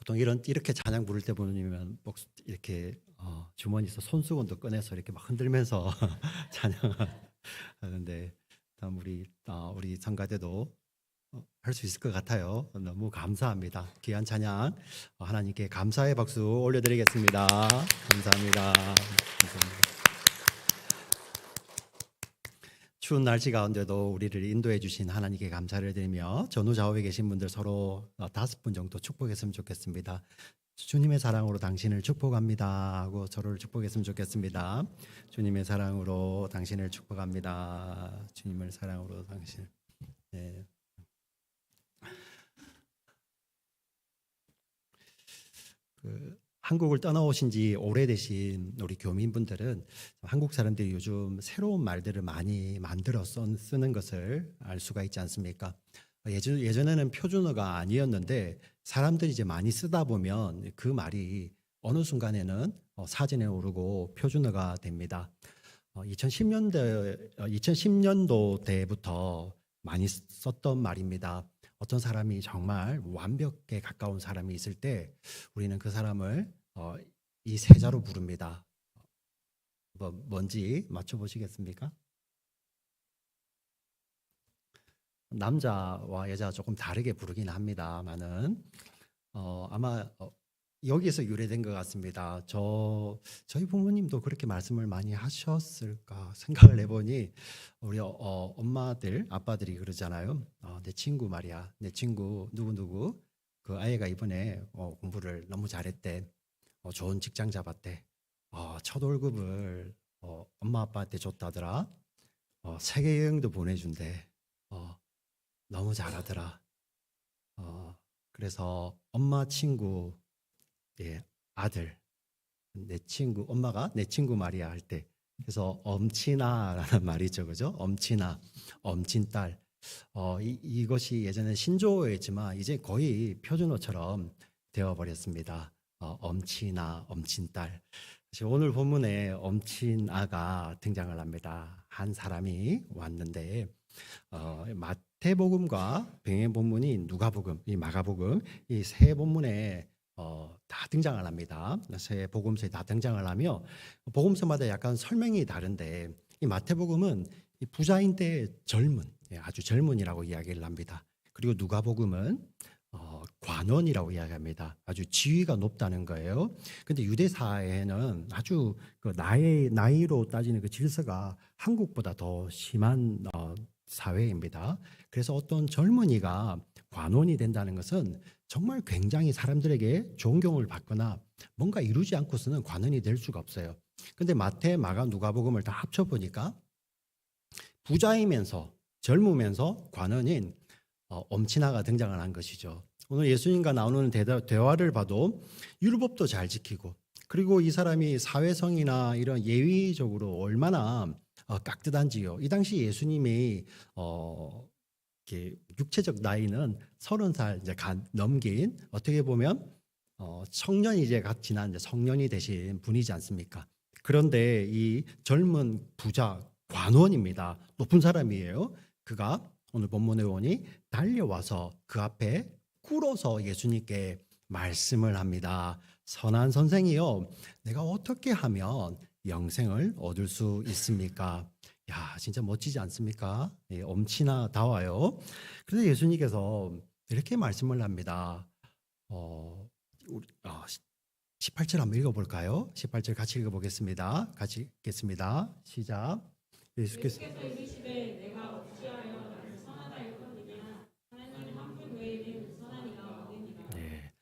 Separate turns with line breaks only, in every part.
보통 이렇게 찬양 부를 때 보면 이렇게 주머니에서 손수건도 꺼내서 이렇게 막 흔들면서 찬양하는데 다음 우리 성가대도 할 수 있을 것 같아요. 너무 감사합니다. 귀한 찬양 하나님께 감사의 박수 올려드리겠습니다. 감사합니다. 감사합니다. 추운 날씨 가운데도 우리를 인도해 주신 하나님께 감사를 드리며 전후 좌우에 계신 분들 서로 5분 정도 축복했으면 좋겠습니다. 주님의 사랑으로 당신을 축복합니다 하고 서로를 축복했으면 좋겠습니다. 주님의 사랑으로 당신을 축복합니다. 주님의 사랑으로 당신을. 네. 한국을 떠나오신 지 오래되신 우리 교민분들은 한국 사람들이 요즘 새로운 말들을 많이 만들어 쓰는 것을 알 수가 있지 않습니까? 예전에는 표준어가 아니었는데 사람들이 이제 많이 쓰다 보면 그 말이 어느 순간에는 사전에 오르고 표준어가 됩니다. 2010년도 때부터 많이 썼던 말입니다. 어떤 사람이 정말 완벽에 가까운 사람이 있을 때 우리는 그 사람을 이 세자로 부릅니다. 뭔지 맞춰보시겠습니까? 남자와 여자가 조금 다르게 부르긴 합니다만은 아마 여기에서 유래된 것 같습니다. 저희 부모님도 그렇게 말씀을 많이 하셨을까 생각을 해보니 우리 엄마들, 아빠들이 그러잖아요. 내 친구 말이야. 내 친구 누구누구 그 아이가 이번에 공부를 너무 잘했대. 좋은 직장 잡았대. 첫 월급을 엄마 아빠한테 줬다더라. 세계 여행도 보내준대. 너무 잘하더라. 그래서 엄마 친구 아들, 내 친구, 엄마가 내 친구 말이야 할 때, 그래서 엄친아라는 말이죠, 그죠? 엄친아, 엄친딸. 이것이 예전에 신조어였지만 이제 거의 표준어처럼 되어버렸습니다. 엄친아, 엄친딸. 오늘 본문에 엄친아가 등장을 합니다. 한 사람이 왔는데 마태복음과 병행 본문인 누가복음, 이 마가복음 이 세 본문에 다 등장을 합니다. 세 복음서에 다 등장을 하며 복음서마다 약간 설명이 다른데 이 마태복음은 이 부자인데 젊은, 아주 젊은이라고 이야기를 합니다. 그리고 누가복음은 관원이라고 이야기합니다. 아주 지위가 높다는 거예요. 근데 유대 사회에는 아주 그 나이로 따지는 그 질서가 한국보다 더 심한 사회입니다. 그래서 어떤 젊은이가 관원이 된다는 것은 정말 굉장히 사람들에게 존경을 받거나 뭔가 이루지 않고서는 관원이 될 수가 없어요. 근데 마태, 마가, 누가복음을 다 합쳐보니까 부자이면서 젊으면서 관원인 엄친아가 등장을 한 것이죠. 오늘 예수님과 나오는 대화를 봐도 율법도 잘 지키고 그리고 이 사람이 사회성이나 이런 예의적으로 얼마나 깍듯한지요. 이 당시 예수님이 육체적 나이는 30살 이제 넘긴 어떻게 보면 청년이 이제 갓 지난 이제 성년이 되신 분이지 않습니까? 그런데 이 젊은 부자 관원입니다. 높은 사람이에요. 그가 오늘 본문에 보니 달려와서 그 앞에 꿇어서 예수님께 말씀을 합니다. 선한 선생이요, 내가 어떻게 하면 영생을 얻을 수 있습니까? 야, 진짜 멋지지 않습니까? 엄친아다워요. 그래서 예수님께서 이렇게 말씀을 합니다. 18절 한번 읽어볼까요? 18절 같이 읽어보겠습니다. 같이 읽겠습니다. 시작. 예수께서
이르시되 내가 어찌하여 나를 선하다 일컫느냐 하나님 한 분 외에는 선한 이가 없느니라.
네,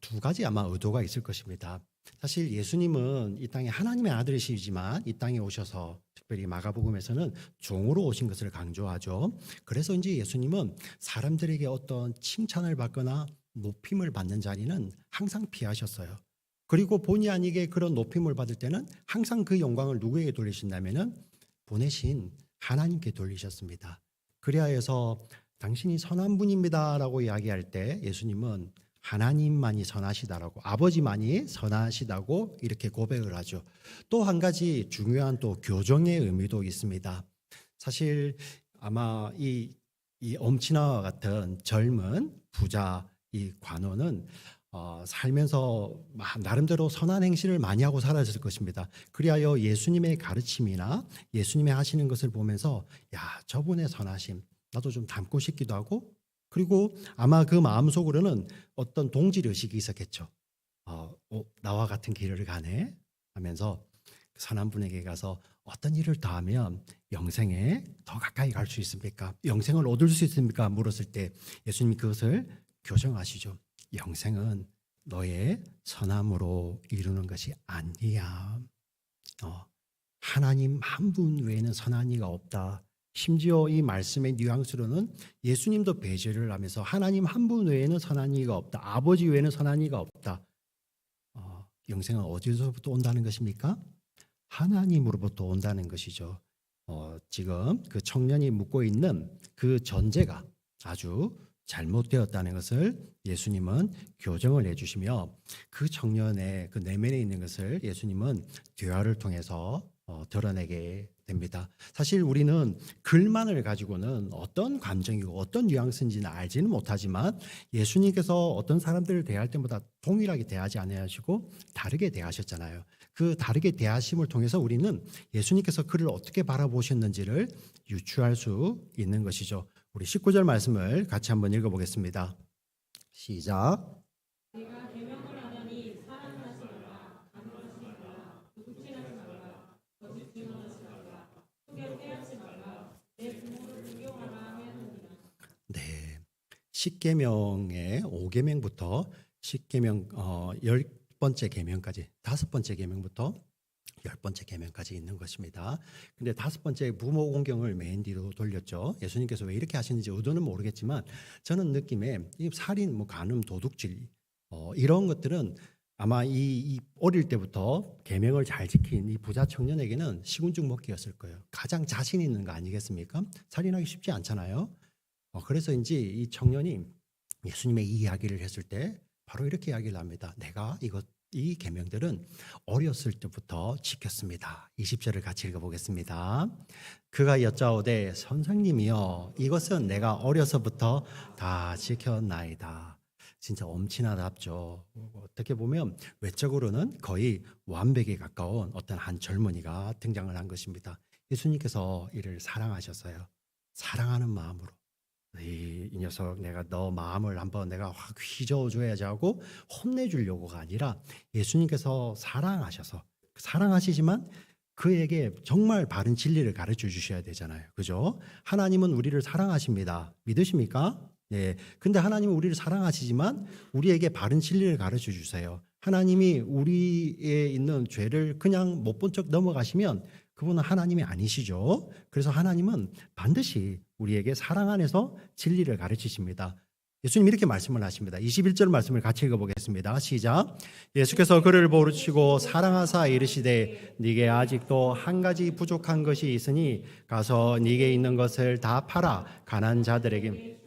두 가지 아마 의도가 있을 것입니다. 사실 예수님은 이 땅에 하나님의 아들이시지만 이 땅에 오셔서 특별히 마가복음에서는 종으로 오신 것을 강조하죠. 그래서 이제 예수님은 사람들에게 어떤 칭찬을 받거나 높임을 받는 자리는 항상 피하셨어요. 그리고 본의 아니게 그런 높임을 받을 때는 항상 그 영광을 누구에게 돌리신다면은 보내신 하나님께 돌리셨습니다. 그래야 해서 당신이 선한 분입니다라고 이야기할 때 예수님은 하나님만이 선하시다라고, 아버지만이 선하시다고 이렇게 고백을 하죠. 또 한 가지 중요한 또 교정의 의미도 있습니다. 사실 아마 이 엄친아와 같은 젊은 부자 이 관원은 살면서 나름대로 선한 행실을 많이 하고 살아졌을 것입니다. 그리하여 예수님의 가르침이나 예수님의 하시는 것을 보면서 야, 저분의 선하심 나도 좀 닮고 싶기도 하고, 그리고 아마 그 마음속으로는 어떤 동질 의식이 있었겠죠. 나와 같은 길을 가네 하면서 그 선한 분에게 가서 어떤 일을 더하면 영생에 더 가까이 갈 수 있습니까? 영생을 얻을 수 있습니까? 물었을 때 예수님이 그것을 교정하시죠. 영생은 너의 선함으로 이루는 것이 아니야. 하나님 한 분 외에는 선한 이가 없다. 심지어 이 말씀의 뉘앙스로는 예수님도 배제를 하면서 하나님 한 분 외에는 선한 이가 없다. 아버지 외에는 선한 이가 없다. 영생은 어디서부터 온다는 것입니까? 하나님으로부터 온다는 것이죠. 지금 그 청년이 묻고 있는 그 전제가 아주 잘못되었다는 것을 예수님은 교정을 해주시며 그 청년의 그 내면에 있는 것을 예수님은 대화를 통해서 드러내게 됩니다. 사실 우리는 글만을 가지고는 어떤 감정이고 어떤 뉘앙스인지는 알지는 못하지만 예수님께서 어떤 사람들을 대할 때마다 동일하게 대하지 않으시고 다르게 대하셨잖아요. 그 다르게 대하심을 통해서 우리는 예수님께서 그를 어떻게 바라보셨는지를 유추할 수 있는 것이죠. 우리 19절 말씀을 같이 한번 읽어보겠습니다. 시작.
내가 계명을 하더니 사랑하시노라, 간구하시노라, 누구치하지 말라, 거짓 증언하지 말라, 속여 빼앗지 말라, 내 부모를 존경하라 하였느니라.
네, 10계명의 5계명부터 10계명 10번째 계명까지 5번째 계명부터 10번째 계명까지 있는 것입니다. 근데 5번째 부모 공경을 맨 뒤로 돌렸죠. 예수님께서 왜 이렇게 하시는지 의도는 모르겠지만 저는 느낌에 이 살인, 간음, 도둑질 이런 것들은 아마 이 어릴 때부터 계명을 잘 지킨 이 부자 청년에게는 시군증 먹기였을 거예요. 가장 자신 있는 거 아니겠습니까? 살인하기 쉽지 않잖아요. 그래서인지 이 청년이 예수님의 이 이야기를 했을 때 바로 이렇게 이야기를 합니다. 내가 이 계명들은 어렸을 때부터 지켰습니다. 20절을 같이 읽어보겠습니다. 그가 여짜오되 선생님이여 이것은 내가 어려서부터 다 지켰나이다. 진짜 엄친아답죠. 어떻게 보면 외적으로는 거의 완벽에 가까운 어떤 한 젊은이가 등장을 한 것입니다. 예수님께서 이를 사랑하셨어요. 사랑하는 마음으로. 이 녀석 내가 너 마음을 한번 내가 확 휘저어줘야지 하고 혼내주려고가 아니라 예수님께서 사랑하시지만 그에게 정말 바른 진리를 가르쳐 주셔야 되잖아요. 그죠? 하나님은 우리를 사랑하십니다. 믿으십니까? 예. 근데 하나님은 우리를 사랑하시지만 우리에게 바른 진리를 가르쳐 주세요. 하나님이 우리에 있는 죄를 그냥 못 본 척 넘어가시면 그분은 하나님이 아니시죠. 그래서 하나님은 반드시 우리에게 사랑 안에서 진리를 가르치십니다. 예수님 이렇게 말씀을 하십니다. 21절 말씀을 같이 읽어보겠습니다. 시작. 예수께서 그를 부르시고 사랑하사 이르시되 네게 아직도 한 가지 부족한 것이 있으니 가서 네게 있는 것을 다 팔아 가난한 자들에게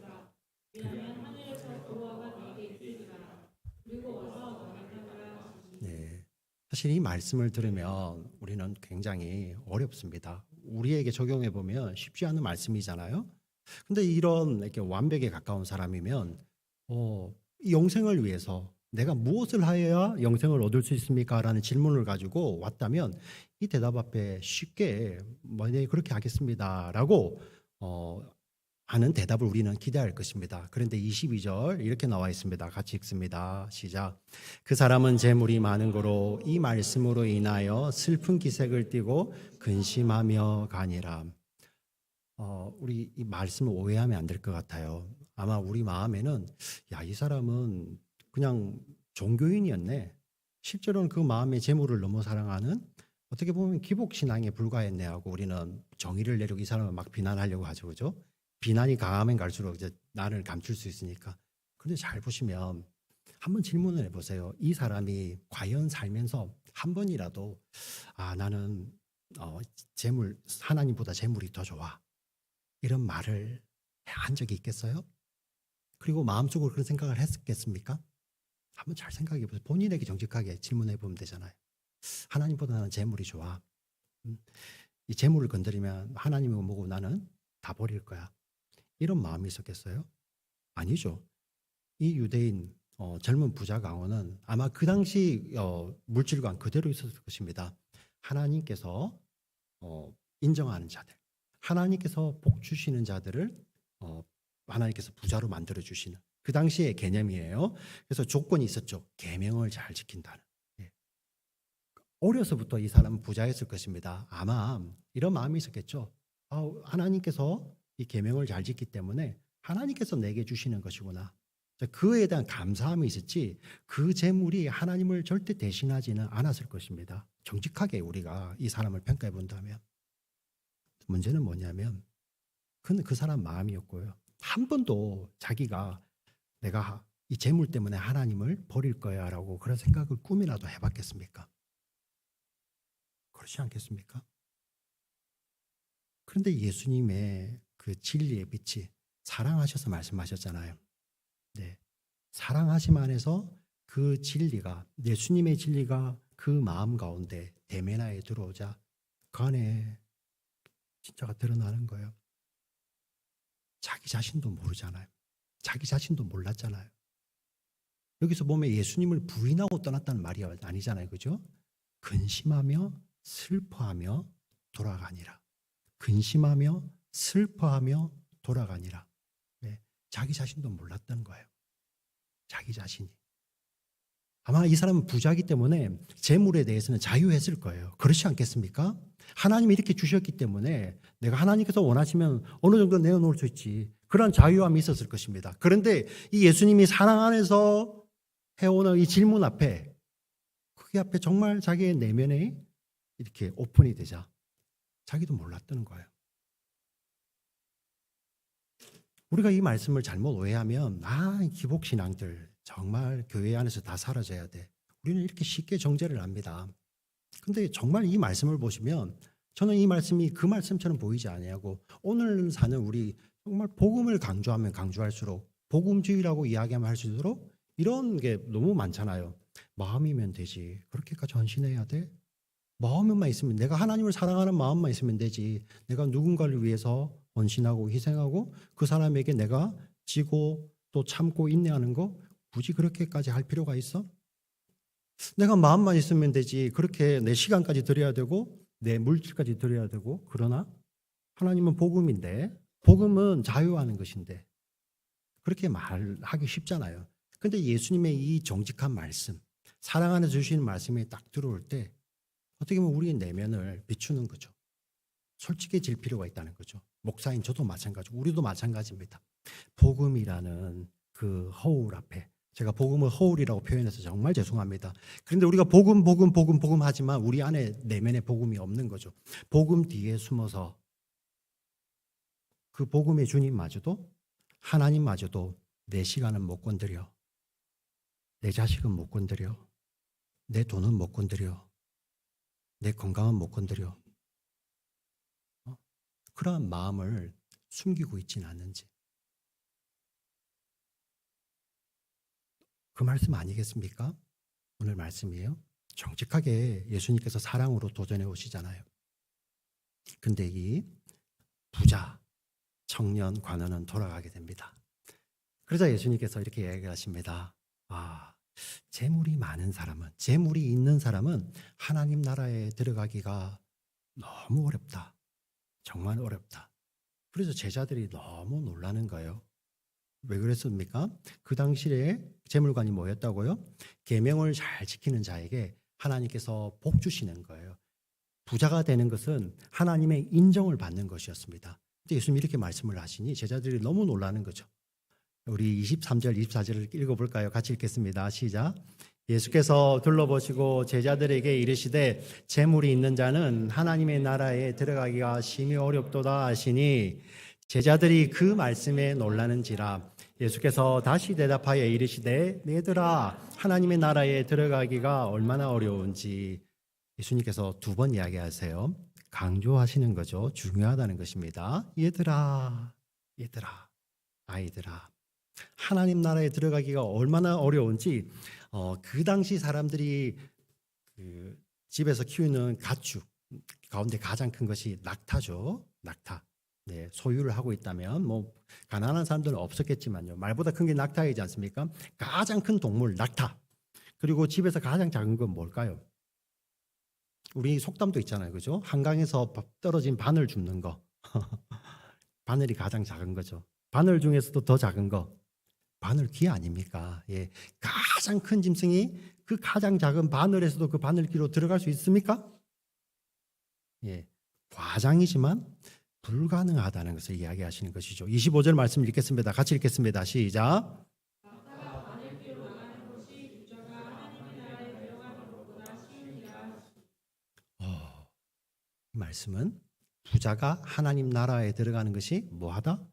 왜냐하면 하늘에서 보화가 내게 있으리라. 그리고 와서 너를 따르라.
네. 사실 이 말씀을 들으면 우리는 굉장히 어렵습니다. 우리에게 적용해 보면 쉽지 않은 말씀이잖아요. 근데 이런 이렇게 완벽에 가까운 사람이면 이 영생을 위해서 내가 무엇을 하여야 영생을 얻을 수 있습니까? 라는 질문을 가지고 왔다면 이 대답 앞에 쉽게 네, 그렇게 하겠습니다라고 하는 대답을 우리는 기대할 것입니다. 그런데 22절 이렇게 나와 있습니다. 같이 읽습니다. 시작. 그 사람은 재물이 많은 거로 이 말씀으로 인하여 슬픈 기색을 띠고 근심하며 가니라. 우리 이 말씀을 오해하면 안 될 것 같아요. 아마 우리 마음에는 야, 이 사람은 그냥 종교인이었네. 실제로는 그 마음의 재물을 너무 사랑하는 어떻게 보면 기복신앙에 불과했네 하고 우리는 정의를 내리고 이 사람을 막 비난하려고 하죠. 그죠? 비난이 강하면 갈수록 이제 나를 감출 수 있으니까. 그런데 잘 보시면 한번 질문을 해보세요. 이 사람이 과연 살면서 한 번이라도 나는 재물 하나님보다 재물이 더 좋아. 이런 말을 한 적이 있겠어요? 그리고 마음속으로 그런 생각을 했겠습니까? 한번 잘 생각해 보세요. 본인에게 정직하게 질문해 보면 되잖아요. 하나님보다 나는 재물이 좋아. 이 재물을 건드리면 하나님이 뭐고 나는 다 버릴 거야. 이런 마음이 있었겠어요? 아니죠. 이 유대인 젊은 부자 강호는 아마 그 당시 물질관 그대로 있었을 것입니다. 하나님께서 인정하는 자들, 하나님께서 복 주시는 자들을 하나님께서 부자로 만들어 주시는 그 당시의 개념이에요. 그래서 조건이 있었죠. 계명을 잘 지킨다는. 예. 어려서부터 이 사람은 부자였을 것입니다. 아마 이런 마음이 있었겠죠. 하나님께서 이 계명을 잘 지키기 때문에 하나님께서 내게 주시는 것이구나. 그에 대한 감사함이 있었지 그 재물이 하나님을 절대 대신하지는 않았을 것입니다. 정직하게 우리가 이 사람을 평가해 본다면. 문제는 뭐냐면 그는 그 사람 마음이었고요. 한 번도 자기가 내가 이 재물 때문에 하나님을 버릴 거야 라고 그런 생각을 꿈이라도 해봤겠습니까? 그렇지 않겠습니까? 그런데 예수님의 그 진리의 빛이 사랑하셔서 말씀하셨잖아요. 네, 사랑하심 안에서 그 진리가 예수님의 진리가 그 마음 가운데 대면하에 들어오자 그 안에 진짜가 드러나는 거예요. 자기 자신도 모르잖아요. 자기 자신도 몰랐잖아요. 여기서 보면 예수님을 부인하고 떠났다는 말이 아니잖아요. 그죠? 근심하며 슬퍼하며 돌아가니라. 근심하며 슬퍼하며 돌아가니라. 네, 자기 자신도 몰랐던 거예요. 자기 자신이. 아마 이 사람은 부자이기 때문에 재물에 대해서는 자유했을 거예요. 그렇지 않겠습니까? 하나님이 이렇게 주셨기 때문에 내가 하나님께서 원하시면 어느 정도 내어놓을 수 있지. 그런 자유함이 있었을 것입니다. 그런데 이 예수님이 사랑 안에서 해오는 이 질문 앞에 그게 앞에 정말 자기의 내면에 이렇게 오픈이 되자 자기도 몰랐던 거예요. 우리가 이 말씀을 잘못 오해하면 기복신앙들 정말 교회 안에서 다 사라져야 돼. 우리는 이렇게 쉽게 정죄를 합니다. 근데 정말 이 말씀을 보시면 저는 이 말씀이 그 말씀처럼 보이지 아니하고 오늘 사는 우리 정말 복음을 강조하면 강조할수록 복음주의라고 이야기하면 할수록 이런 게 너무 많잖아요. 마음이면 되지. 그렇게까지 헌신해야 돼? 마음만 있으면 내가 하나님을 사랑하는 마음만 있으면 되지. 내가 누군가를 위해서 헌신하고 희생하고 그 사람에게 내가 지고 또 참고 인내하는 거 굳이 그렇게까지 할 필요가 있어? 내가 마음만 있으면 되지. 그렇게 내 시간까지 드려야 되고 내 물질까지 드려야 되고 그러나 하나님은 복음인데 복음은 자유하는 것인데 그렇게 말하기 쉽잖아요. 근데 예수님의 이 정직한 말씀 사랑 안에 주시는 말씀이 딱 들어올 때 어떻게 보면 우리의 내면을 비추는 거죠. 솔직해질 필요가 있다는 거죠. 목사인 저도 마찬가지고 우리도 마찬가지입니다. 복음이라는 그 허울 앞에 제가 복음을 허울이라고 표현해서 정말 죄송합니다. 그런데 우리가 복음 하지만 우리 안에 내면의 복음이 없는 거죠. 복음 뒤에 숨어서 그 복음의 주님마저도 하나님마저도 내 시간은 못 건드려. 내 자식은 못 건드려. 내 돈은 못 건드려. 내 건강은 못 건드려. 그러한 마음을 숨기고 있지는 않는지. 그 말씀 아니겠습니까? 오늘 말씀이에요. 정직하게 예수님께서 사랑으로 도전해 오시잖아요. 근데 이 부자, 청년, 관원은 돌아가게 됩니다. 그러자 예수님께서 이렇게 이야기하십니다. 재물이 많은 사람은, 재물이 있는 사람은 하나님 나라에 들어가기가 너무 어렵다. 정말 어렵다. 그래서 제자들이 너무 놀라는 거예요. 왜 그랬습니까? 그 당시에 재물관이 뭐였다고요? 계명을 잘 지키는 자에게 하나님께서 복 주시는 거예요. 부자가 되는 것은 하나님의 인정을 받는 것이었습니다. 근데 예수님이 이렇게 말씀을 하시니 제자들이 너무 놀라는 거죠. 우리 23절, 24절을 읽어볼까요? 같이 읽겠습니다. 시작. 예수께서 둘러보시고 제자들에게 이르시되 재물이 있는 자는 하나님의 나라에 들어가기가 심히 어렵도다 하시니 제자들이 그 말씀에 놀라는지라. 예수께서 다시 대답하여 이르시되 얘들아 하나님의 나라에 들어가기가 얼마나 어려운지. 예수님께서 두 번 이야기하세요. 강조하시는 거죠. 중요하다는 것입니다. 얘들아, 아이들아, 하나님 나라에 들어가기가 얼마나 어려운지 그 당시 사람들이 그 집에서 키우는 가축 가운데 가장 큰 것이 낙타죠. 낙타. 네, 소유를 하고 있다면 뭐 가난한 사람들은 없었겠지만요. 말보다 큰 게 낙타이지 않습니까? 가장 큰 동물 낙타. 그리고 집에서 가장 작은 건 뭘까요? 우리 속담도 있잖아요. 그죠? 한강에서 떨어진 바늘 줍는 거. 바늘이 가장 작은 거죠. 바늘 중에서도 더 작은 거. 바늘 귀 아닙니까? 예. 가장 큰 짐승이 그 가장 작은 바늘에서도 그 바늘 귀로 들어갈 수 있습니까? 예. 과장이지만 불가능하다는 것을 이야기하시는 것이죠. 25절 말씀 읽겠습니다. 같이 읽겠습니다. 시작. 이 말씀은 부자가 하나님 나라에 들어가는 것이 뭐하다?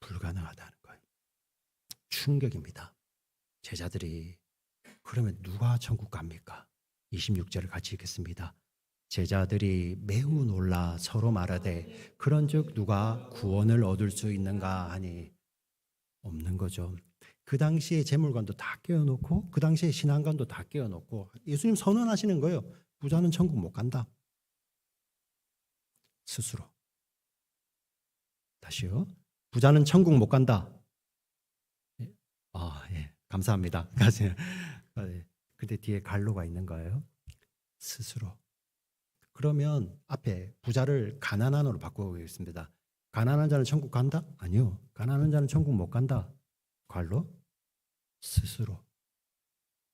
불가능하다는 거예요. 충격입니다. 제자들이 그러면 누가 천국 갑니까? 26절을 같이 읽겠습니다. 제자들이 매우 놀라 서로 말하되 그런즉 누가 구원을 얻을 수 있는가 하니 없는 거죠. 그 당시에 재물관도 다 깨어놓고 그 당시에 신앙관도 다 깨어놓고 예수님 선언하시는 거예요. 부자는 천국 못 간다. 스스로. 다시요. 부자는 천국 못 간다. 예. 감사합니다. 근데 뒤에 갈로가 있는 거예요. 스스로. 그러면 앞에 부자를 가난한으로 바꾸겠습니다. 가난한 자는 천국 간다? 아니요. 가난한 자는 천국 못 간다. 갈로? 스스로.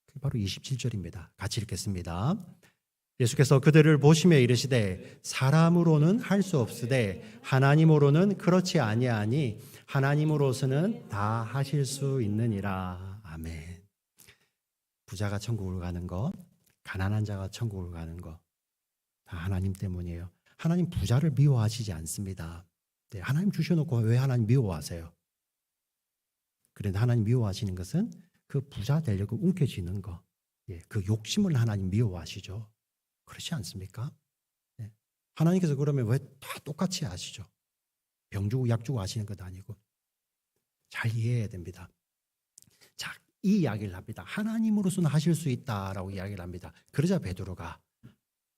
그게 바로 27절입니다. 같이 읽겠습니다. 예수께서 그들을 보시며 이르시되 사람으로는 할 수 없으되 하나님으로는 그렇지 아니하니 하나님으로서는 다 하실 수 있느니라. 아멘. 부자가 천국을 가는 거, 가난한 자가 천국을 가는 거 다 하나님 때문이에요. 하나님 부자를 미워하시지 않습니다. 네, 하나님 주셔놓고 왜 하나님 미워하세요? 그런데 하나님 미워하시는 것은 그 부자 되려고 움켜쥐는 거, 그 욕심을 하나님 미워하시죠. 그렇지 않습니까? 네. 하나님께서 그러면 왜 다 똑같이 하시죠? 병 주고 약 주고 하시는 것도 아니고. 잘 이해해야 됩니다. 자, 이 이야기를 합니다. 하나님으로서는 하실 수 있다라고 이야기를 합니다. 그러자 베드로가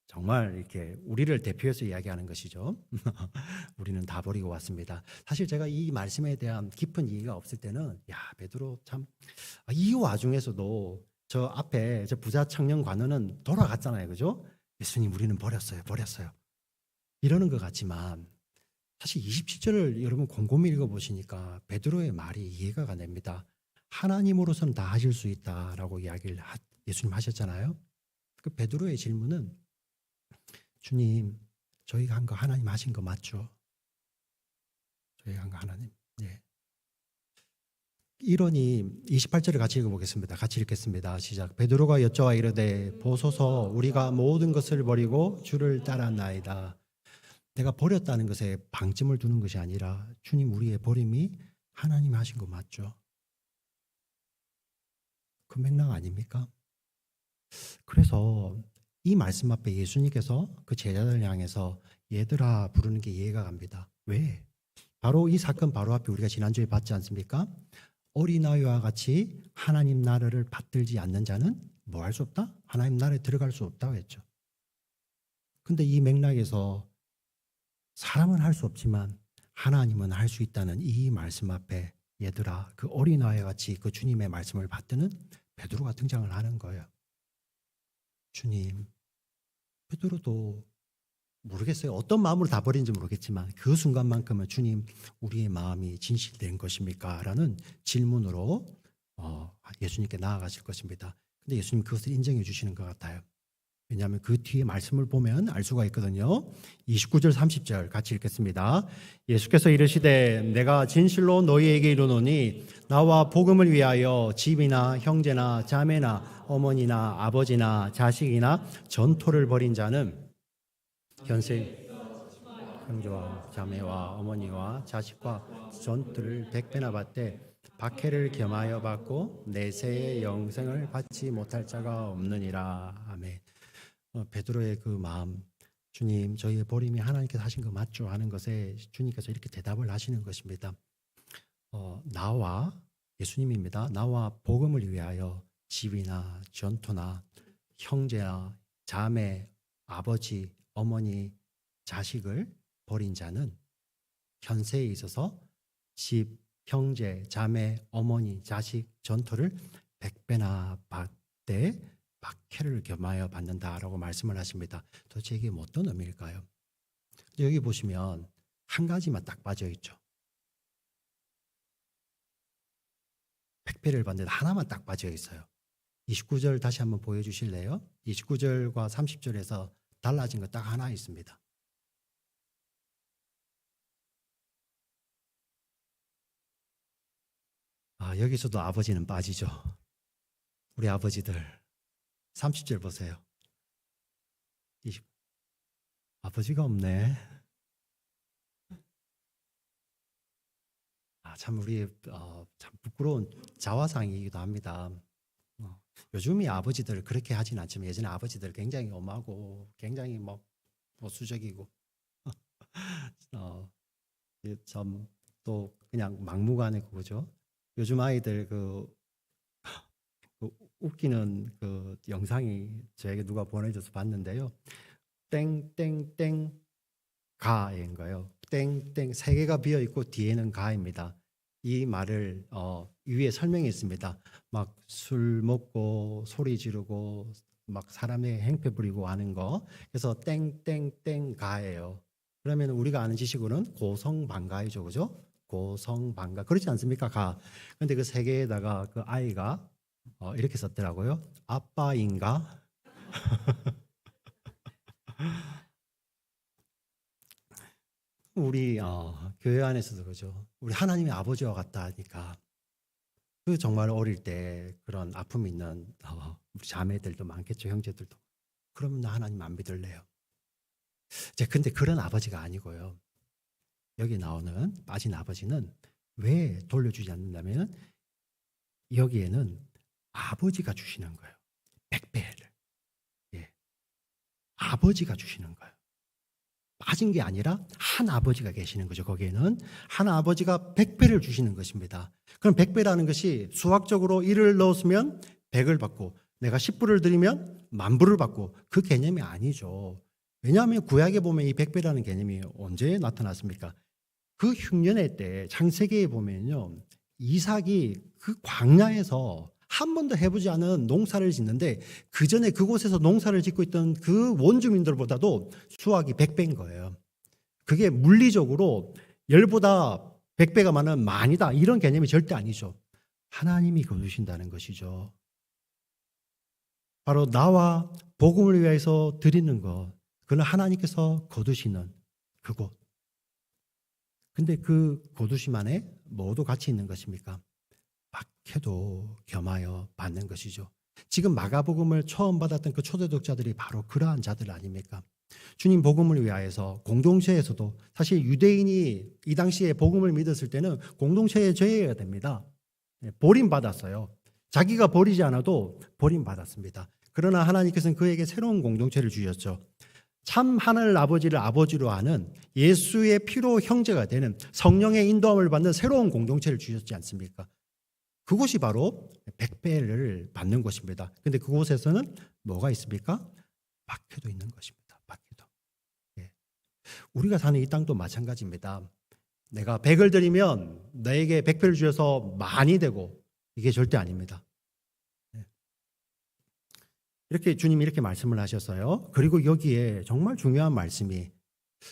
정말 이렇게 우리를 대표해서 이야기하는 것이죠. 우리는 다 버리고 왔습니다. 사실 제가 이 말씀에 대한 깊은 이해가 없을 때는 베드로 참 이 와중에서도 저 앞에 저 부자 청년 관원은 돌아갔잖아요. 그죠? 예수님 우리는 버렸어요. 이러는 것 같지만 사실 27절을 여러분 곰곰이 읽어보시니까 베드로의 말이 이해가 됩니다. 하나님으로서는 다 하실 수 있다라고 이야기를 예수님 하셨잖아요. 그 베드로의 질문은 주님, 저희가 한 거 하나님 하신 거 맞죠? 저희가 한 거 하나님. 네. 이러니 28절을 같이 읽어보겠습니다. 같이 읽겠습니다. 시작. 베드로가 여쭤와 이르되 보소서 우리가 모든 것을 버리고 주를 따랐나이다. 내가 버렸다는 것에 방점을 두는 것이 아니라 주님 우리의 버림이 하나님 하신 거 맞죠? 그 맥락 아닙니까? 그래서 이 말씀 앞에 예수님께서 그 제자들 향해서 얘들아 부르는 게 이해가 갑니다. 왜? 바로 이 사건 바로 앞에 우리가 지난주에 봤지 않습니까? 어린아이와 같이 하나님 나라를 받들지 않는 자는 뭐 할 수 없다? 하나님 나라에 들어갈 수 없다고 했죠. 근데 이 맥락에서 사람은 할 수 없지만 하나님은 할 수 있다는 이 말씀 앞에 얘들아 그 어린아이와 같이 그 주님의 말씀을 받드는 베드로가 등장을 하는 거예요. 주님, 베드로도 모르겠어요. 어떤 마음으로 다 버린지 모르겠지만 그 순간만큼은 주님 우리의 마음이 진실된 것입니까? 라는 질문으로 예수님께 나아가실 것입니다. 근데 예수님 그것을 인정해 주시는 것 같아요. 왜냐하면 그 뒤에 말씀을 보면 알 수가 있거든요. 29절 30절 같이 읽겠습니다. 예수께서 이르시되 내가 진실로 너희에게 이르노니 나와 복음을 위하여 집이나 형제나 자매나 어머니나 아버지나 자식이나 전토를 벌인 자는 현세 형제와 자매와 어머니와 자식과 전투를 100배나 받되 박해를 겸하여 받고 내세의 영생을 받지 못할 자가 없느니라. 아멘. 베드로의 그 마음, 주님 저희의 버림이 하나님께서 하신 거 맞죠? 하는 것에 주님께서 이렇게 대답을 하시는 것입니다. 나와 예수님입니다. 나와 복음을 위하여 집이나 전토나 형제나 자매, 아버지, 어머니, 자식을 버린 자는 현세에 있어서 집, 형제, 자매, 어머니, 자식, 전토를 100배나 받되 박해를 겸하여 받는다라고 말씀을 하십니다. 도대체 이게 뭐 어떤 의미일까요? 여기 보시면 한 가지만 딱 빠져 있죠. 100배를 받는데 하나만 딱 빠져 있어요. 29절 다시 한번 보여주실래요? 29절과 30절에서 달라진 거 딱 하나 있습니다. 여기서도 아버지는 빠지죠. 우리 아버지들 30절 보세요. 20, 아버지가 없네. 참 우리 참 부끄러운 자화상이기도 합니다. 요즘이 아버지들 그렇게 하진 않지만 예전에 아버지들 굉장히 엄하고 굉장히 뭐 보수적이고 참 또 그냥 막무가내고 그죠? 요즘 아이들 그 웃기는 그 영상이 저에게 누가 보내줘서 봤는데요. 땡땡땡 가인 거예요. 땡땡 세 개가 비어 있고 뒤에는 가입니다. 이 말을 위에 설명이 있습니다. 막 술 먹고 소리 지르고 막 사람의 행패 부리고 하는 거. 그래서 땡땡땡 가예요. 그러면 우리가 아는 지식으로는 고성방가이죠, 그죠? 고성방가 그렇지 않습니까? 가. 근데 그 세 개에다가 그 아이가 이렇게 썼더라고요. 아빠인가? 우리 교회 안에서도 그죠. 우리 하나님의 아버지와 같다 하니까 그 정말 어릴 때 그런 아픔 있는 우리 자매들도 많겠죠, 형제들도. 그러면 나 하나님 안 믿을래요. 근데 그런 아버지가 아니고요. 여기 나오는 빠진 아버지는 왜 돌려주지 않는다면 여기에는 아버지가 주시는 거예요. 100배를. 예. 아버지가 주시는 거예요. 빠진 게 아니라 한 아버지가 계시는 거죠. 거기에는 한 아버지가 100배를 주시는 것입니다. 그럼 100배라는 것이 수학적으로 1을 넣었으면 100을 받고 내가 10불을 드리면 10,000불을 받고 그 개념이 아니죠. 왜냐하면 구약에 보면 이 100배라는 개념이 언제 나타났습니까? 그 흉년의 때 창세기에 보면요. 이삭이 그 광야에서 한 번도 해보지 않은 농사를 짓는데 그 전에 그곳에서 농사를 짓고 있던 그 원주민들보다도 수확이 100배인 거예요. 그게 물리적으로 열보다 100배가 많은 많이다 이런 개념이 절대 아니죠. 하나님이 거두신다는 것이죠. 바로 나와 복음을 위해서 드리는 것, 그는 하나님께서 거두시는 그곳. 근데 그 거두심 안에 뭐도 같이 있는 것입니까? 박해도 겸하여 받는 것이죠. 지금 마가복음을 처음 받았던 그 초대독자들이 바로 그러한 자들 아닙니까? 주님 복음을 위하여서 공동체에서도 사실 유대인이 이 당시에 복음을 믿었을 때는 공동체의 죄가 됩니다. 버림받았어요. 자기가 버리지 않아도 버림받았습니다. 그러나 하나님께서는 그에게 새로운 공동체를 주셨죠. 참 하늘 아버지를 아버지로 하는 예수의 피로 형제가 되는 성령의 인도함을 받는 새로운 공동체를 주셨지 않습니까? 그곳이 바로 100배를 받는 곳입니다. 근데 그곳에서는 뭐가 있습니까? 박해도 있는 것입니다. 박해도. 예. 우리가 사는 이 땅도 마찬가지입니다. 내가 100을 드리면 너에게 100배를 주셔서 많이 되고 이게 절대 아닙니다. 예. 이렇게 주님이 이렇게 말씀을 하셨어요. 그리고 여기에 정말 중요한 말씀이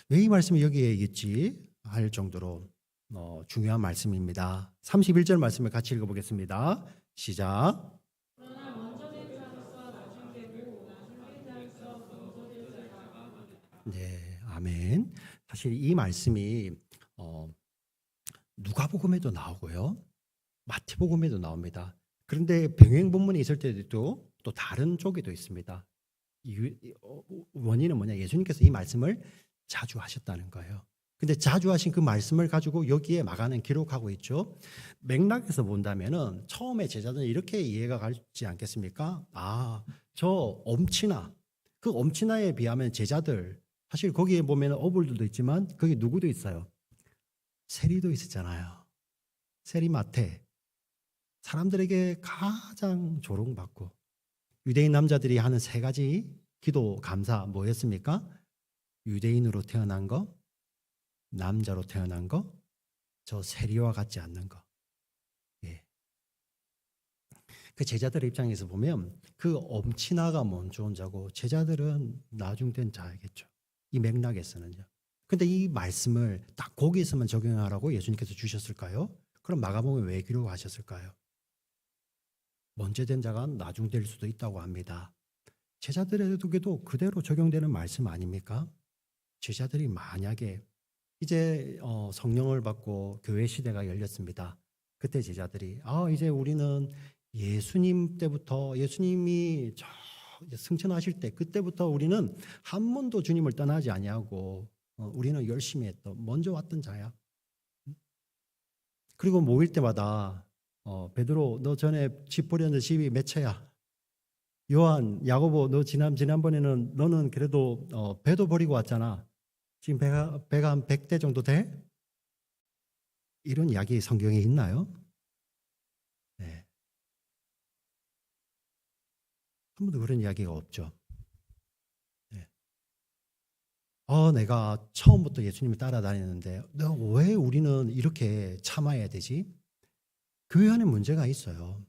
왜 이 말씀이 여기에 있지 할 정도로 중요한 말씀입니다. 31절 말씀을 같이 읽어보겠습니다. 시작.
그러나 먼저 된 자로서 나중 되고 나중 된 자로서 먼저 될 자가
네, 아멘. 사실 이 말씀이 누가복음에도 나오고요, 마태복음에도 나옵니다. 그런데 병행 본문이 있을 때도 또 다른 쪽에도 있습니다. 원인은 뭐냐? 예수님께서 이 말씀을 자주 하셨다는 거예요. 근데 자주 하신 그 말씀을 가지고 여기에 마가는 기록하고 있죠. 맥락에서 본다면은 처음에 제자들은 이렇게 이해가 가지 않겠습니까? 저 엄친아, 그 엄친아에 비하면 제자들 사실 거기에 보면 어불들도 있지만 거기 누구도 있어요. 세리도 있었잖아요. 세리마태. 사람들에게 가장 조롱받고 유대인 남자들이 하는 세 가지 기도 감사 뭐였습니까? 유대인으로 태어난 거, 남자로 태어난 거, 저 세리와 같지 않는 거. 예. 그 제자들의 입장에서 보면 그 엄친아가 먼저 온 자고 제자들은 나중된 자이겠죠. 이 맥락에서는요. 근데 이 말씀을 딱 거기에서만 적용하라고 예수님께서 주셨을까요? 그럼 마가복음에 왜 기록하셨을까요? 먼저 된 자가 나중될 수도 있다고 합니다. 제자들에게도 그대로 적용되는 말씀 아닙니까? 제자들이 만약에 이제 성령을 받고 교회 시대가 열렸습니다. 그때 제자들이 이제 우리는 예수님 때부터 예수님이 저 승천하실 때 그때부터 우리는 한 번도 주님을 떠나지 아니하고 우리는 열심히 했던 먼저 왔던 자야. 그리고 모일 때마다 베드로 너 전에 집 버렸는데 집이 몇 채야? 요한, 야고보 너 지난번에는 너는 그래도 배도 버리고 왔잖아. 지금 배가 한 100대 정도 돼? 이런 이야기 성경에 있나요? 네. 한 번도 그런 이야기가 없죠. 네. 내가 처음부터 예수님을 따라다니는데 왜 우리는 이렇게 참아야 되지? 교회 안에 문제가 있어요.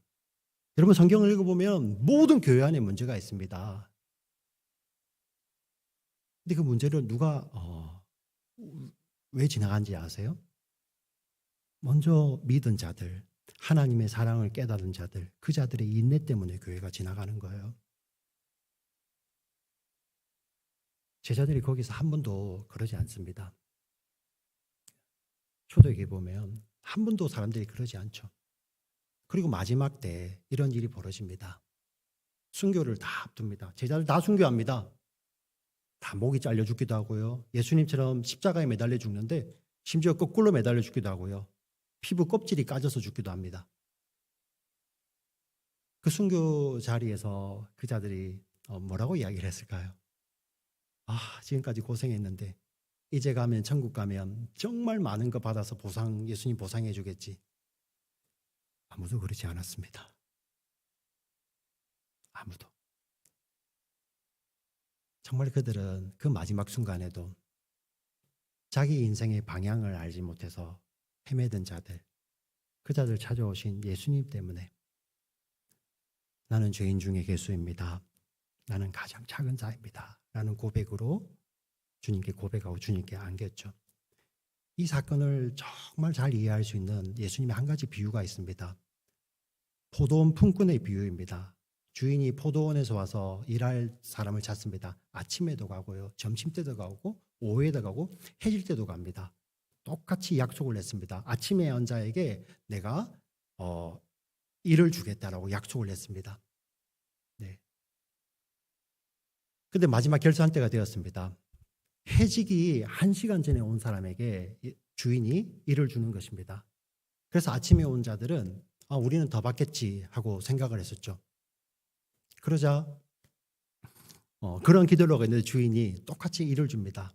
여러분 성경을 읽어보면 모든 교회 안에 문제가 있습니다. 근데 그 문제를 누가 왜 지나간지 아세요? 먼저 믿은 자들, 하나님의 사랑을 깨달은 자들, 그 자들의 인내 때문에 교회가 지나가는 거예요. 제자들이 거기서 한 번도 그러지 않습니다. 초대교회 보면 한 번도 사람들이 그러지 않죠. 그리고 마지막 때 이런 일이 벌어집니다. 순교를 다 앞둡니다. 제자들 다 순교합니다. 다 목이 잘려 죽기도 하고요. 예수님처럼 십자가에 매달려 죽는데 심지어 거꾸로 매달려 죽기도 하고요. 피부 껍질이 까져서 죽기도 합니다. 그 순교 자리에서 그 자들이 뭐라고 이야기를 했을까요? 지금까지 고생했는데 이제 가면 천국 가면 정말 많은 거 받아서 예수님 보상해 주겠지. 아무도 그러지 않았습니다. 아무도. 정말 그들은 그 마지막 순간에도 자기 인생의 방향을 알지 못해서 헤매던 자들, 그 자들 찾아오신 예수님 때문에 나는 죄인 중에 괴수입니다. 나는 가장 작은 자입니다. 라는 고백으로 주님께 고백하고 주님께 안겼죠. 이 사건을 정말 잘 이해할 수 있는 예수님의 한 가지 비유가 있습니다. 포도원 품꾼의 비유입니다. 주인이 포도원에서 와서 일할 사람을 찾습니다. 아침에도 가고요. 점심때도 가고 오후에도 가고 해질 때도 갑니다. 똑같이 약속을 했습니다. 아침에 온 자에게 내가 일을 주겠다라고 약속을 했습니다. 네. 근데 마지막 결산 때가 되었습니다. 해지기 1시간 전에 온 사람에게 주인이 일을 주는 것입니다. 그래서 아침에 온 자들은 우리는 더 받겠지 하고 생각을 했었죠. 그러자 그런 기대를 하고 있는데 주인이 똑같이 일을 줍니다.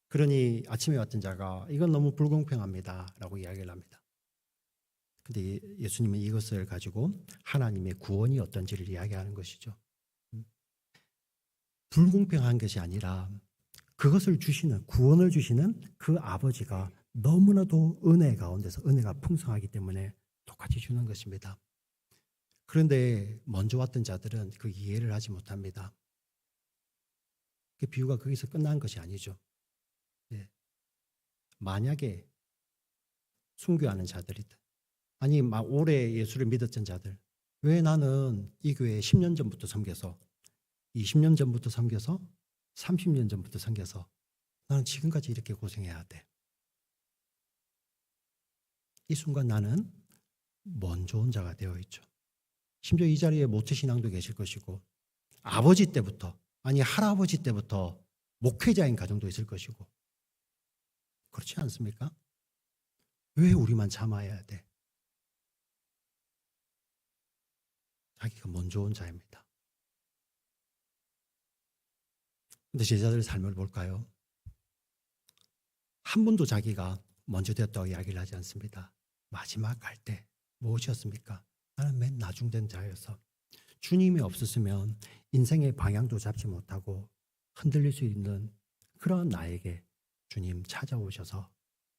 그러니 아침에 왔던 자가 이건 너무 불공평합니다 라고 이야기를 합니다. 근데 예수님은 이것을 가지고 하나님의 구원이 어떤지를 이야기하는 것이죠. 불공평한 것이 아니라 그것을 주시는, 구원을 주시는 그 아버지가 너무나도 은혜 가운데서 은혜가 풍성하기 때문에 똑같이 주는 것입니다. 그런데 먼저 왔던 자들은 그 이해를 하지 못합니다. 그 비유가 거기서 끝난 것이 아니죠. 네. 만약에 순교하는 자들이다. 아니 오래 예수를 믿었던 자들. 왜 나는 이 교회에 10년 전부터 섬겨서 20년 전부터 섬겨서 30년 전부터 섬겨서 나는 지금까지 이렇게 고생해야 돼. 이 순간 나는 먼저 온 자가 되어 있죠. 심지어 이 자리에 모태신앙도 계실 것이고 아버지 때부터 아니 할아버지 때부터 목회자인 가정도 있을 것이고 그렇지 않습니까? 왜 우리만 참아야 돼? 자기가 먼저 온 자입니다. 근데 제자들의 삶을 볼까요? 한 번도 자기가 먼저 되었다고 이야기를 하지 않습니다. 마지막 갈 때 무엇이었습니까? 나는 맨 나중된 자여서 주님이 없었으면 인생의 방향도 잡지 못하고 흔들릴 수 있는 그런 나에게 주님 찾아오셔서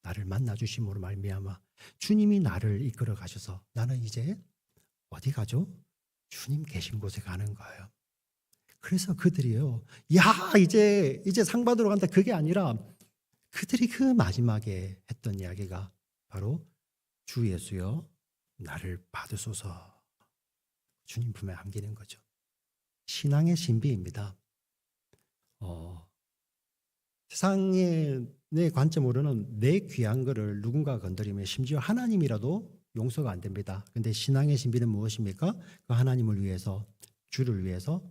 나를 만나 주심으로 말미암아 주님이 나를 이끌어 가셔서 나는 이제 어디 가죠? 주님 계신 곳에 가는 거예요. 그래서 그들이요, 야, 이제 상 받으러 간다. 그게 아니라 그들이 그 마지막에 했던 이야기가 바로 주 예수여, 나를 받으소서. 주님 품에 안기는 거죠. 신앙의 신비입니다. 세상의 내 관점으로는 내 귀한 거를 누군가 건드리면 심지어 하나님이라도 용서가 안 됩니다. 근데 신앙의 신비는 무엇입니까? 그 하나님을 위해서, 주를 위해서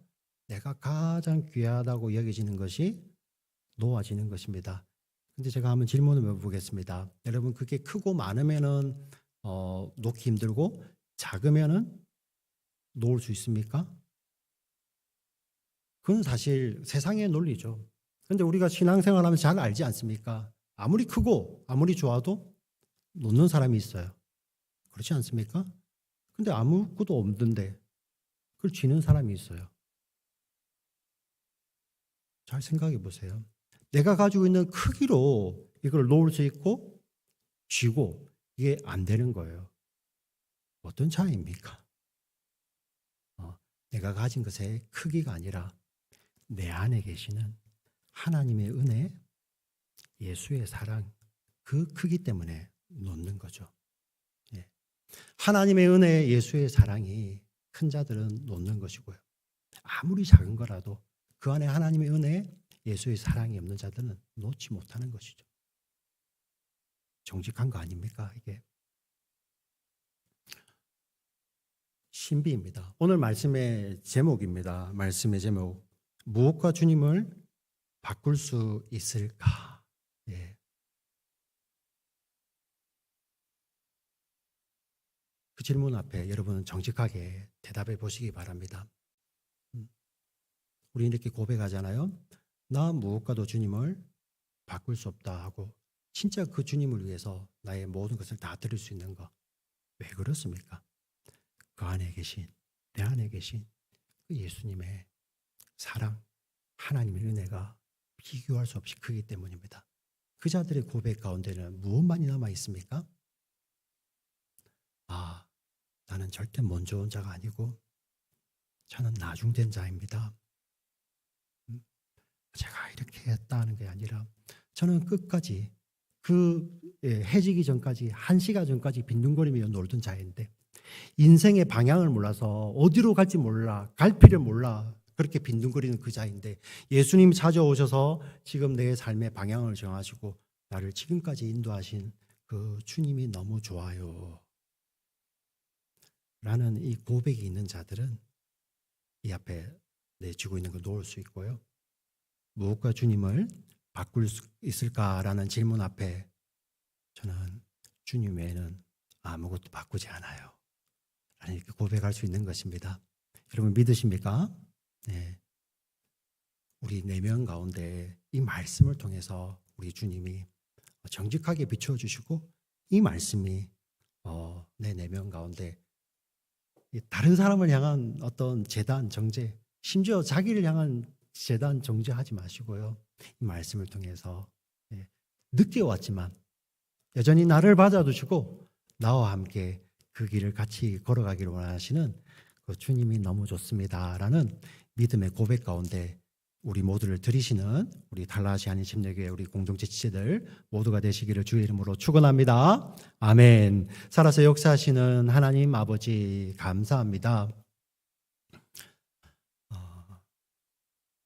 내가 가장 귀하다고 여겨지는 것이 놓아지는 것입니다. 근데 제가 한번 질문을 해보겠습니다. 여러분, 그게 크고 많으면은 놓기 힘들고 작으면은 놓을 수 있습니까? 그건 사실 세상의 논리죠. 근데 우리가 신앙생활하면서 잘 알지 않습니까? 아무리 크고 아무리 좋아도 놓는 사람이 있어요. 그렇지 않습니까? 근데 아무것도 없는데 그걸 쥐는 사람이 있어요. 잘 생각해 보세요. 내가 가지고 있는 크기로 이걸 놓을 수 있고 쥐고 이게 안 되는 거예요. 어떤 차이입니까? 내가 가진 것의 크기가 아니라 내 안에 계시는 하나님의 은혜, 예수의 사랑, 그 크기 때문에 놓는 거죠. 예. 하나님의 은혜, 예수의 사랑이 큰 자들은 놓는 것이고요. 아무리 작은 거라도 그 안에 하나님의 은혜, 예수의 사랑이 없는 자들은 놓지 못하는 것이죠. 정직한 거 아닙니까, 이게? 신비입니다. 오늘 말씀의 제목입니다. 말씀의 제목. 무엇과 주님을 바꿀 수 있을까? 예. 그 질문 앞에 여러분은 정직하게 대답해 보시기 바랍니다. 우리 이렇게 고백하잖아요. 나 무엇과도 주님을 바꿀 수 없다 하고 진짜 그 주님을 위해서 나의 모든 것을 다 드릴 수 있는 거. 왜 그렇습니까? 그 안에 계신, 내 안에 계신 그 예수님의 사랑, 하나님의 은혜가 비교할 수 없이 크기 때문입니다. 그 자들의 고백 가운데는 무엇만이 남아 있습니까? 아, 나는 절대 먼저 온 자가 아니고 저는 나중된 자입니다. 제가 이렇게 했다는 게 아니라 저는 끝까지 해지기 전까지 1시간 전까지 빈둥거리며 놀던 자인데 인생의 방향을 몰라서 어디로 갈지 몰라, 갈피를 몰라 그렇게 빈둥거리는 그 자인데 예수님 찾아오셔서 지금 내 삶의 방향을 정하시고 나를 지금까지 인도하신 그 주님이 너무 좋아요 라는 이 고백이 있는 자들은 이 앞에 내쥐고 있는 걸 놓을 수 있고요. 무엇과 주님을 바꿀 수 있을까라는 질문 앞에 저는 주님 외에는 아무것도 바꾸지 않아요 라는 이렇게 고백할 수 있는 것입니다. 여러분 믿으십니까? 네. 우리 4명 가운데 이 말씀을 통해서 우리 주님이 정직하게 비춰주시고 이 말씀이 내 4명 가운데 다른 사람을 향한 어떤 재단, 정죄, 심지어 자기를 향한 재단, 정죄하지 마시고요. 이 말씀을 통해서 늦게 왔지만 여전히 나를 받아주시고 나와 함께 그 길을 같이 걸어가기를 원하시는 그 주님이 너무 좋습니다라는 믿음의 고백 가운데 우리 모두를 들이시는 우리 달라시 한인 침례교회 우리 공동체 지체들 모두가 되시기를 주의 이름으로 축원합니다. 아멘. 살아서 역사하시는 하나님 아버지 감사합니다.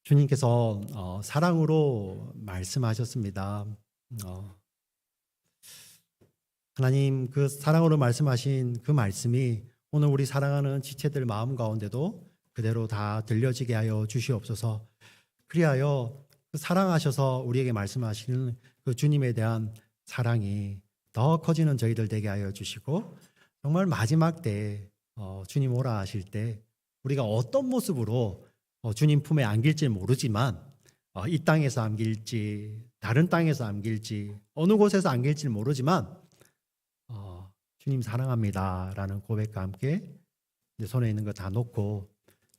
주님께서 사랑으로 말씀하셨습니다. 하나님 그 사랑으로 말씀하신 그 말씀이 오늘 우리 사랑하는 지체들 마음 가운데도 그대로 다 들려지게 하여 주시옵소서. 그리하여 그 사랑하셔서 우리에게 말씀하시는 그 주님에 대한 사랑이 더 커지는 저희들 되게 하여 주시고 정말 마지막 때 주님 오라 하실 때 우리가 어떤 모습으로 주님 품에 안길지 모르지만 이 땅에서 안길지 다른 땅에서 안길지 어느 곳에서 안길지 모르지만 주님 사랑합니다 라는 고백과 함께 내 손에 있는 거 다 놓고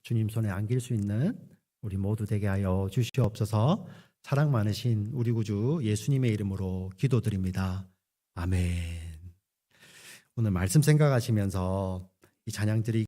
주님 손에 안길 수 있는 우리 모두 되게 하여 주시옵소서. 사랑 많으신 우리 구주 예수님의 이름으로 기도드립니다. 아멘. 오늘 말씀 생각하시면서 이 찬양 드리